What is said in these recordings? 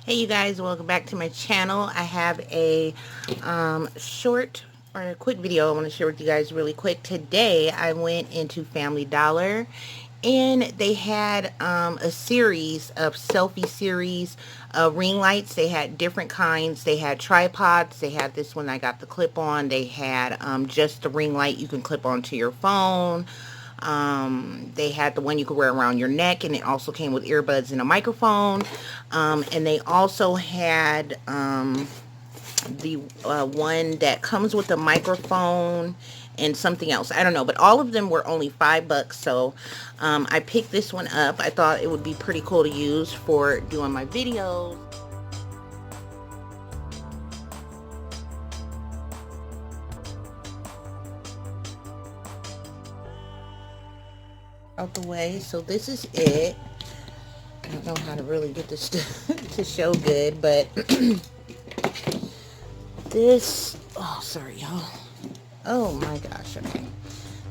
Hey you guys, welcome back to my channel. I have a short or a quick video I want to share with you guys really quick. Today I went into Family Dollar and they had a series of selfie series ring lights. They had different kinds. They had tripods. They had this one I got the clip on. They had just the ring light you can clip onto your phone. They had the one you could wear around your neck, and it also came with earbuds and a microphone. And they also had the one that comes with a microphone and something else. I don't know, but all of them were only $5. So I picked this one up. I thought it would be pretty cool to use for doing my videos. Out the way. So this is it. I don't know how to really get this to show good, but this, oh, sorry, y'all. Oh my gosh, okay.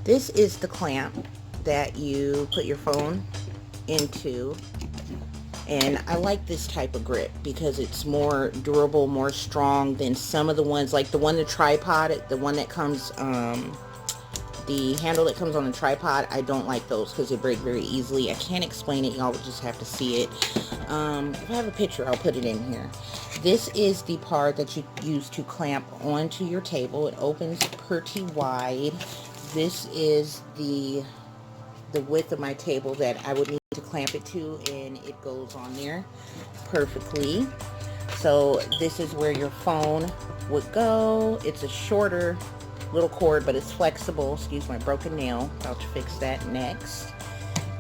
This is the clamp that you put your phone into. And I like this type of grip because it's more durable, more strong than some of the ones, like the tripod, the one that comes, the handle that comes on the tripod. I don't like those because they break very easily. I can't explain it. Y'all would just have to see it. If I have a picture, I'll put it in here. This is the part that you use to clamp onto your table. It opens pretty wide. This is the width of my table that I would need to clamp it to, and it goes on there perfectly. So this is where your phone would go. It's a shorter little cord, but it's flexible. Excuse my broken nail. About to fix that next.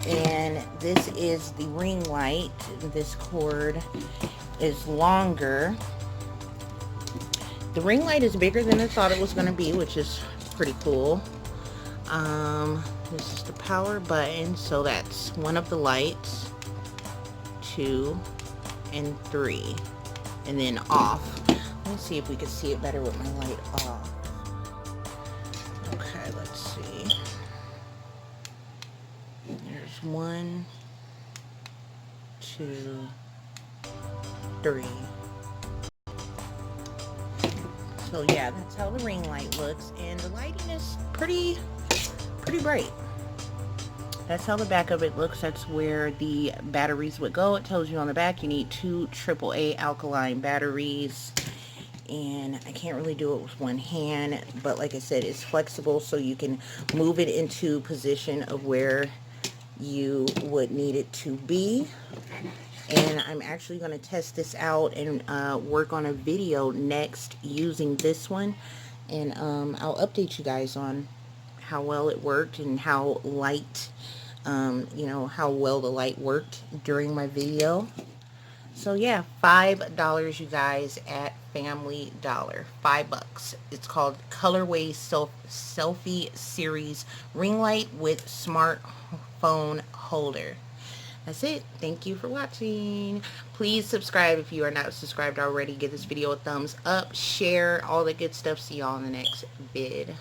And this is the ring light. This cord is longer. The ring light is bigger than I thought it was going to be, which is pretty cool. This is the power button. So that's one of the lights, 2 and 3, and then off. Let's see if we can see it better with my light off. Okay, let's see. There's 1, 2, 3. So yeah, that's how the ring light looks, and the lighting is pretty bright. That's how the back of it looks. That's where the batteries would go. It tells you on the back you need 2 AAA alkaline batteries. And I can't really do it with one hand, but like I said, it's flexible, so you can move it into position of where you would need it to be. And I'm actually going to test this out and work on a video next using this one, and I'll update you guys on how well it worked and how light, how well the light worked during my video. So yeah, $5 you guys at Family Dollar. $5. It's called Colorway Selfie Series Ring Light with Smartphone Holder. That's it. Thank you for watching. Please subscribe if you are not subscribed already. Give this video a thumbs up, share, all the good stuff. See y'all in the next vid.